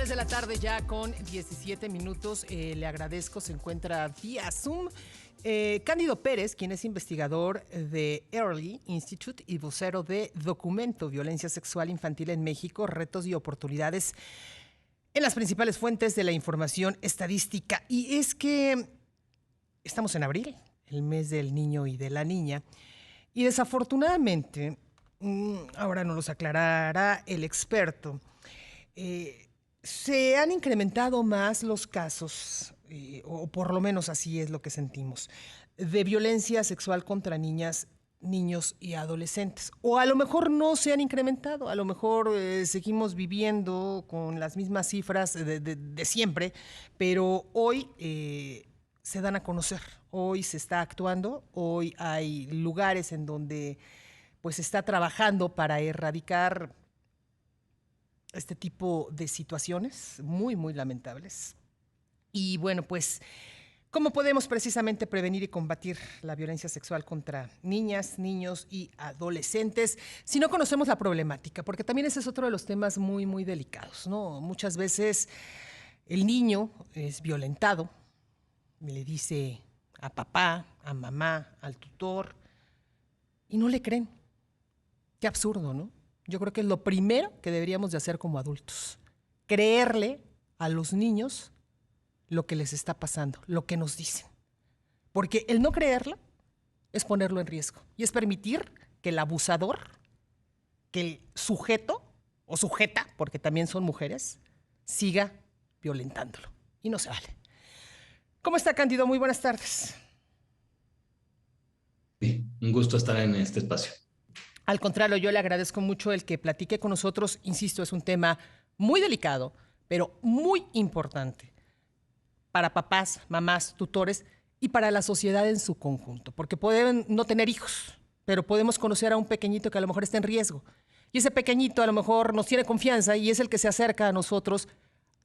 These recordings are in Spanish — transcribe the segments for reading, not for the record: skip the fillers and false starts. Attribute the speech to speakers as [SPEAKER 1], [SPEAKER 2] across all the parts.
[SPEAKER 1] 3 de la tarde ya con 17 minutos. Le agradezco, se encuentra vía Zoom Cándido Pérez, quien es investigador de Early Institute y vocero de Documento Violencia Sexual Infantil en México, retos y oportunidades en las principales fuentes de la información estadística. Y es que estamos en abril, el mes del niño y de la niña, y desafortunadamente, ahora nos los aclarará el experto, se han incrementado más los casos, o por lo menos así es lo que sentimos, de violencia sexual contra niñas, niños y adolescentes. O a lo mejor no se han incrementado, a lo mejor seguimos viviendo con las mismas cifras de siempre, pero hoy se dan a conocer, hoy se está actuando, hoy hay lugares en donde pues se está trabajando para erradicar este tipo de situaciones muy, muy lamentables. Y bueno, pues, ¿cómo podemos precisamente prevenir y combatir la violencia sexual contra niñas, niños y adolescentes si no conocemos la problemática? Porque también ese es otro de los temas muy, muy delicados, ¿no? Muchas veces el niño es violentado, le dice a papá, a mamá, al tutor, y no le creen. Qué absurdo, ¿no? Yo creo que es lo primero que deberíamos de hacer como adultos. Creerle a los niños lo que les está pasando, lo que nos dicen. Porque el no creerlo es ponerlo en riesgo y es permitir que el abusador, que el sujeto o sujeta, porque también son mujeres, siga violentándolo. Y no se vale. ¿Cómo está, Cándido? Muy buenas tardes.
[SPEAKER 2] Sí, un gusto estar en este espacio.
[SPEAKER 1] Al contrario, yo le agradezco mucho el que platique con nosotros. Insisto, es un tema muy delicado, pero muy importante para papás, mamás, tutores y para la sociedad en su conjunto. Porque pueden no tener hijos, pero podemos conocer a un pequeñito que a lo mejor está en riesgo. Y ese pequeñito a lo mejor nos tiene confianza y es el que se acerca a nosotros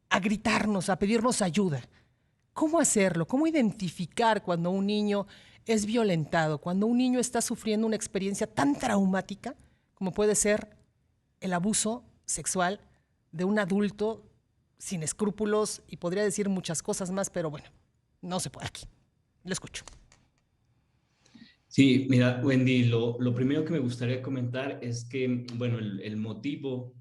[SPEAKER 1] a gritarnos, a pedirnos ayuda. ¿Cómo hacerlo? ¿Cómo identificar cuando un niño es violentado, cuando un niño está sufriendo una experiencia tan traumática como puede ser el abuso sexual de un adulto sin escrúpulos y podría decir muchas cosas más, pero bueno, no se puede aquí. Lo escucho.
[SPEAKER 2] Sí, mira, Wendy, lo primero que me gustaría comentar es que, bueno, el motivo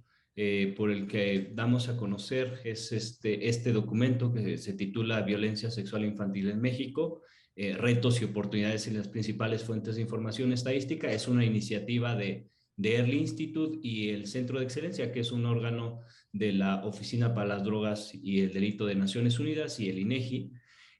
[SPEAKER 2] por el que damos a conocer es este documento que se titula Violencia Sexual Infantil en México, retos y oportunidades en las principales fuentes de información estadística. Es una iniciativa de Early Institute y el Centro de Excelencia, que es un órgano de la Oficina para las Drogas y el Delito de Naciones Unidas y el INEGI.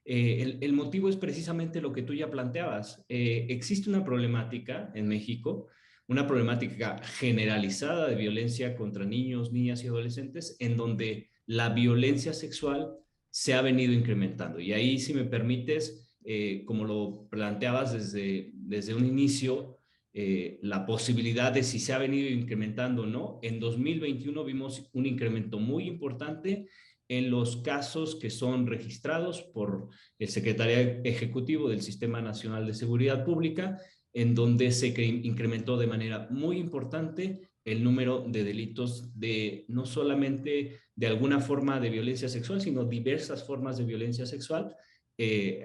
[SPEAKER 2] El motivo es precisamente lo que tú ya planteabas. Existe una problemática en México, una problemática generalizada de violencia contra niños, niñas y adolescentes, en donde la violencia sexual se ha venido incrementando. Y ahí, si me permites, como lo planteabas desde un inicio, la posibilidad de si se ha venido incrementando o no. En 2021 vimos un incremento muy importante en los casos que son registrados por el Secretariado Ejecutivo del Sistema Nacional de Seguridad Pública, en donde se incrementó de manera muy importante el número de delitos de no solamente de alguna forma de violencia sexual, sino diversas formas de violencia sexual.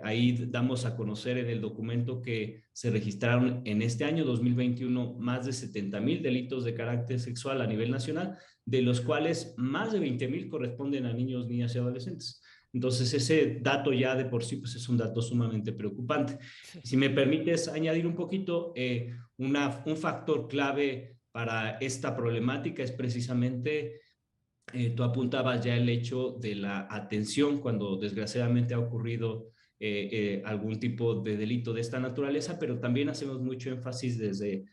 [SPEAKER 2] Ahí damos a conocer en el documento que se registraron en este año 2021 más de 70,000 delitos de carácter sexual a nivel nacional, de los cuales más de 20,000 corresponden a niños, niñas y adolescentes. Entonces, ese dato ya de por sí pues es un dato sumamente preocupante.
[SPEAKER 1] Sí.
[SPEAKER 2] Si me permites añadir un poquito, un factor clave para esta problemática es precisamente, tú apuntabas ya el hecho de la atención cuando desgraciadamente ha ocurrido algún tipo de delito de esta naturaleza, pero también hacemos mucho énfasis desde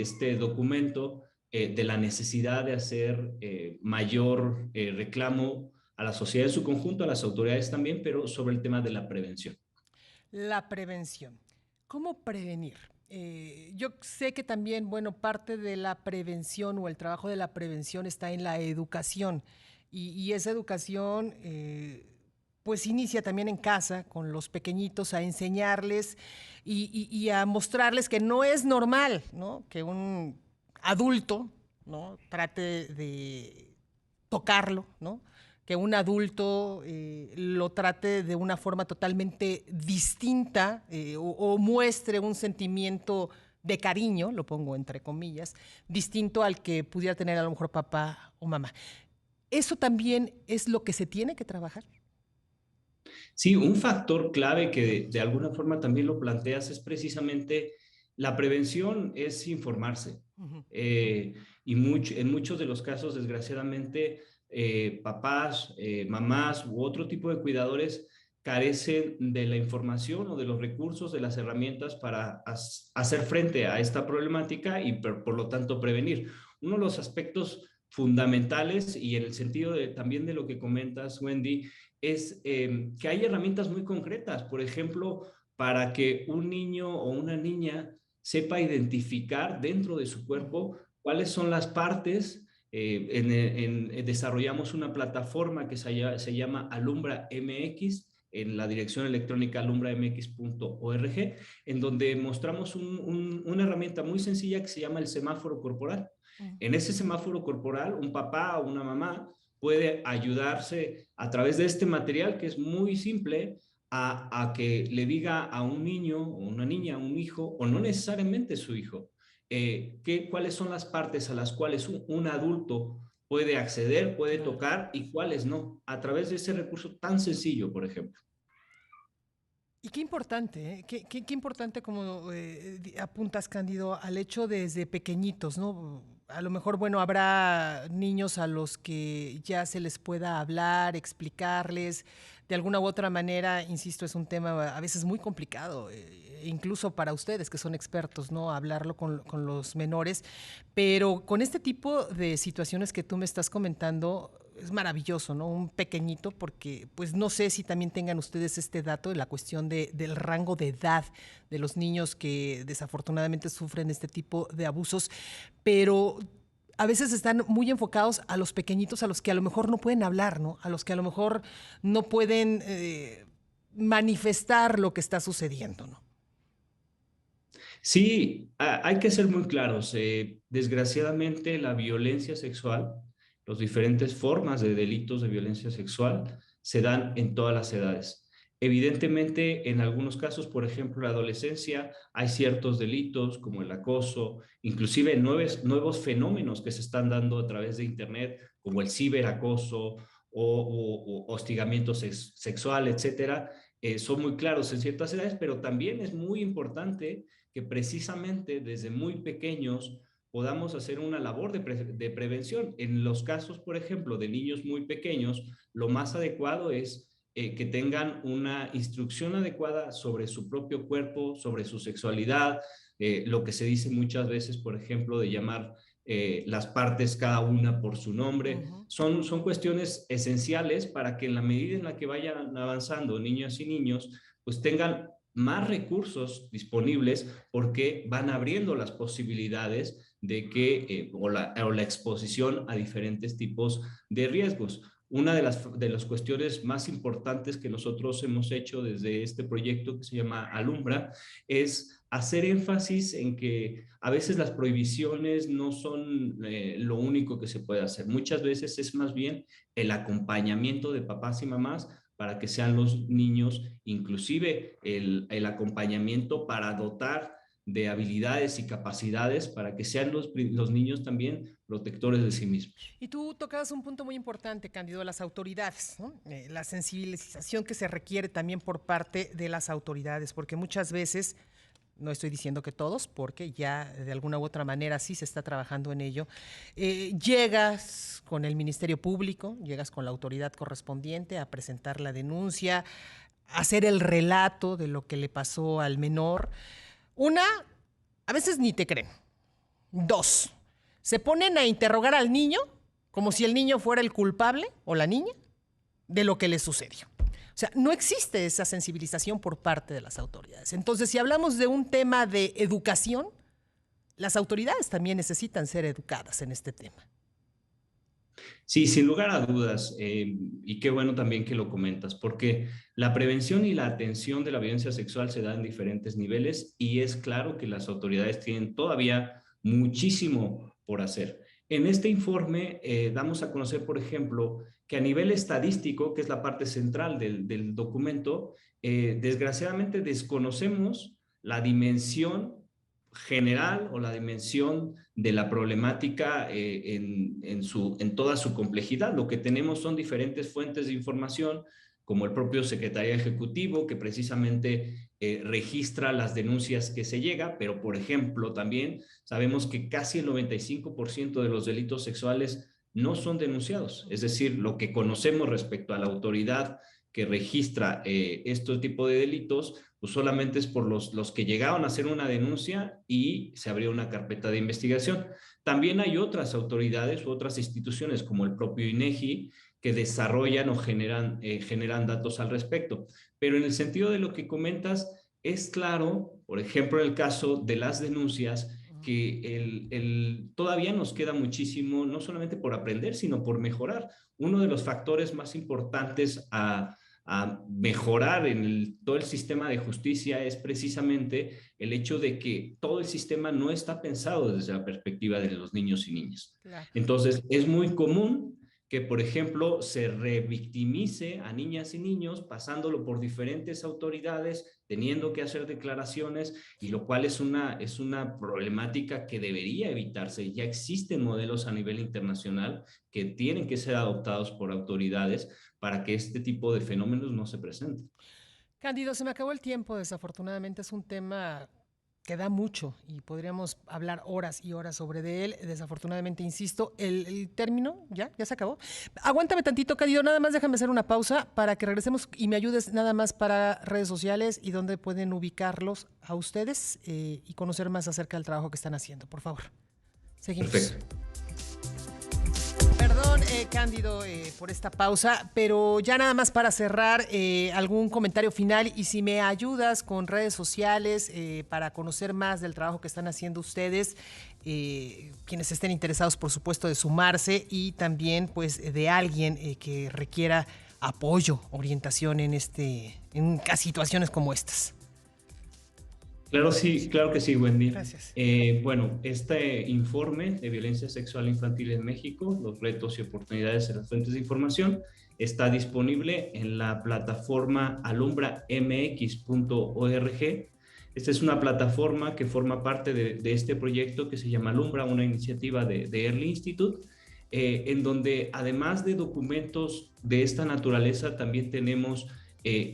[SPEAKER 2] este documento de la necesidad de hacer mayor reclamo a la sociedad en su conjunto, a las autoridades también, pero sobre el tema de la prevención.
[SPEAKER 1] La prevención. ¿Cómo prevenir? Yo sé que también, bueno, parte de la prevención o el trabajo de la prevención está en la educación y esa educación pues inicia también en casa con los pequeñitos a enseñarles y a mostrarles que no es normal, ¿no? Que un adulto, ¿no? Trate de tocarlo, ¿no? Que un adulto lo trate de una forma totalmente distinta o muestre un sentimiento de cariño, lo pongo entre comillas, distinto al que pudiera tener a lo mejor papá o mamá. ¿Eso también es lo que se tiene que trabajar?
[SPEAKER 2] Sí, un factor clave que de alguna forma también lo planteas es precisamente la prevención, es informarse.
[SPEAKER 1] Ujú.
[SPEAKER 2] Eh, en muchos de los casos, desgraciadamente, papás, mamás u otro tipo de cuidadores carecen de la información o de los recursos, de las herramientas para hacer frente a esta problemática y por lo tanto prevenir. Uno de los aspectos fundamentales y en el sentido también de lo que comentas, Wendy, es que hay herramientas muy concretas, por ejemplo, para que un niño o una niña sepa identificar dentro de su cuerpo cuáles son las partes. Desarrollamos una plataforma que se llama Alumbra MX en la dirección electrónica alumbramx.org, en donde mostramos una herramienta muy sencilla que se llama el semáforo corporal.
[SPEAKER 1] Ujú.
[SPEAKER 2] En ese semáforo corporal, un papá o una mamá puede ayudarse a través de este material que es muy simple a que le diga a un niño o una niña, a un hijo, o no necesariamente su hijo, cuáles son las partes a las cuales un adulto puede acceder, puede
[SPEAKER 1] Claro.
[SPEAKER 2] tocar y cuáles no, a través de ese recurso tan sencillo, por ejemplo.
[SPEAKER 1] Y qué importante, ¿eh? Qué importante como apuntas, Cándido, al hecho desde pequeñitos, ¿no? A lo mejor, bueno, habrá niños a los que ya se les pueda hablar, explicarles, de alguna u otra manera, insisto, es un tema a veces muy complicado, incluso para ustedes que son expertos, ¿no? Hablarlo con los menores, pero con este tipo de situaciones que tú me estás comentando, es maravilloso, ¿no? Un pequeñito, porque pues no sé si también tengan ustedes este dato de la cuestión del rango de edad de los niños que desafortunadamente sufren este tipo de abusos, pero a veces están muy enfocados a los pequeñitos, a los que a lo mejor no pueden hablar, ¿no? A los que a lo mejor no pueden manifestar lo que está sucediendo, ¿no?
[SPEAKER 2] Sí, hay que ser muy claros. Desgraciadamente, la violencia sexual, las diferentes formas de delitos de violencia sexual se dan en todas las edades. Evidentemente, en algunos casos, por ejemplo, en la adolescencia, hay ciertos delitos como el acoso, inclusive nuevos fenómenos que se están dando a través de Internet, como el ciberacoso o hostigamiento sexual, etcétera. Son muy claros en ciertas edades, pero también es muy importante que precisamente desde muy pequeños podamos hacer una labor de prevención. En los casos, por ejemplo, de niños muy pequeños, lo más adecuado es que tengan una instrucción adecuada sobre su propio cuerpo, sobre su sexualidad, lo que se dice muchas veces, por ejemplo, de llamar las partes cada una por su nombre.
[SPEAKER 1] Ujú.
[SPEAKER 2] Son cuestiones esenciales para que en la medida en la que vayan avanzando niñas y niños, pues tengan más recursos disponibles porque van abriendo las posibilidades de que, o la exposición a diferentes tipos de riesgos. Una de las cuestiones más importantes que nosotros hemos hecho desde este proyecto que se llama Alumbra es hacer énfasis en que a veces las prohibiciones no son lo único que se puede hacer. Muchas veces es más bien el acompañamiento de papás y mamás para que sean los niños, inclusive el acompañamiento para dotar de habilidades y capacidades para que sean los niños también protectores de sí mismos.
[SPEAKER 1] Y tú tocabas un punto muy importante, Cándido, de las autoridades, ¿no? La sensibilización que se requiere también por parte de las autoridades, porque muchas veces, no estoy diciendo que todos, porque ya de alguna u otra manera sí se está trabajando en ello, llegas con el Ministerio Público, llegas con la autoridad correspondiente a presentar la denuncia, a hacer el relato de lo que le pasó al menor. Una, a veces ni te creen. Dos, se ponen a interrogar al niño como si el niño fuera el culpable o la niña de lo que le sucedió. O sea, no existe esa sensibilización por parte de las autoridades. Entonces, si hablamos de un tema de educación, las autoridades también necesitan ser educadas en este tema.
[SPEAKER 2] Sí, sin lugar a dudas, y qué bueno también que lo comentas, porque la prevención y la atención de la violencia sexual se da en diferentes niveles y es claro que las autoridades tienen todavía muchísimo por hacer. En este informe damos a conocer, por ejemplo, que a nivel estadístico, que es la parte central del documento, desgraciadamente desconocemos la dimensión general o la dimensión de la problemática en toda su complejidad. Lo que tenemos son diferentes fuentes de información, como el propio secretario ejecutivo, que precisamente registra las denuncias que se llega, pero por ejemplo también sabemos que casi el 95% de los delitos sexuales no son denunciados, es decir, lo que conocemos respecto a la autoridad que registra este tipo de delitos, pues solamente es por los que llegaron a hacer una denuncia y se abrió una carpeta de investigación. También hay otras autoridades u otras instituciones como el propio INEGI que desarrollan o generan datos al respecto. Pero en el sentido de lo que comentas, es claro, por ejemplo, en el caso de las denuncias, que todavía nos queda muchísimo, no solamente por aprender, sino por mejorar. Uno de los factores más importantes a mejorar en todo el sistema de justicia es precisamente el hecho de que todo el sistema no está pensado desde la perspectiva de los niños y niñas. Claro. Entonces, es muy común que, por ejemplo, se revictimice a niñas y niños pasándolo por diferentes autoridades, teniendo que hacer declaraciones, y lo cual es una problemática que debería evitarse. Ya existen modelos a nivel internacional que tienen que ser adoptados por autoridades para que este tipo de fenómenos no se presenten.
[SPEAKER 1] Cándido, se me acabó el tiempo, desafortunadamente es un tema que da mucho y podríamos hablar horas y horas sobre él. Desafortunadamente, insisto, el término ya se acabó. Aguántame tantito, Cándido, nada más déjame hacer una pausa para que regresemos y me ayudes nada más para redes sociales y dónde pueden ubicarlos a ustedes y conocer más acerca del trabajo que están haciendo, por favor. Seguimos.
[SPEAKER 2] Perfecto.
[SPEAKER 1] Perdón, Cándido, por esta pausa, pero ya nada más para cerrar, algún comentario final y si me ayudas con redes sociales para conocer más del trabajo que están haciendo ustedes, quienes estén interesados, por supuesto, de sumarse y también, pues, de alguien que requiera apoyo, orientación en situaciones como estas.
[SPEAKER 2] Claro que sí, Wendy.
[SPEAKER 1] Gracias.
[SPEAKER 2] Bueno, este informe de violencia sexual infantil en México, los retos y oportunidades en las fuentes de información, está disponible en la plataforma alumbramx.org. Esta es una plataforma que forma parte de este proyecto que se llama Alumbra, una iniciativa de Early Institute, en donde además de documentos de esta naturaleza, también tenemos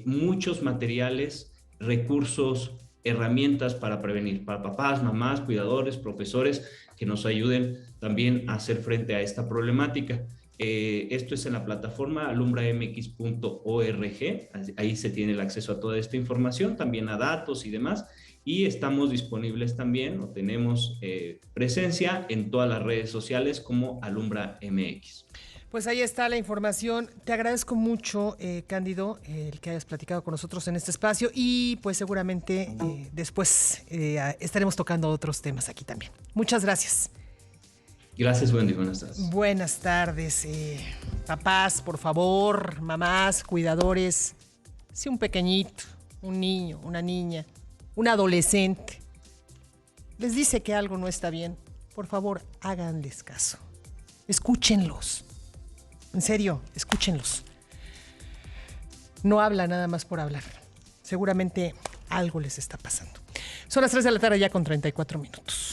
[SPEAKER 2] muchos materiales, recursos, herramientas para prevenir, para papás, mamás, cuidadores, profesores, que nos ayuden también a hacer frente a esta problemática. Esto es en la plataforma alumbramx.org, ahí se tiene el acceso a toda esta información, también a datos y demás, y estamos disponibles también, o tenemos presencia en todas las redes sociales como AlumbraMX.
[SPEAKER 1] Pues ahí está la información. Te agradezco mucho, Cándido, el que hayas platicado con nosotros en este espacio y pues seguramente después estaremos tocando otros temas aquí también. Muchas gracias.
[SPEAKER 2] Gracias, Wendy. Buenas tardes.
[SPEAKER 1] Buenas tardes. Papás, por favor, mamás, cuidadores, si un pequeñito, un niño, una niña, un adolescente les dice que algo no está bien, por favor, háganles caso. Escúchenlos. En serio, escúchenlos. No habla nada más por hablar. Seguramente algo les está pasando. Son las 3 de la tarde ya con 34 minutos.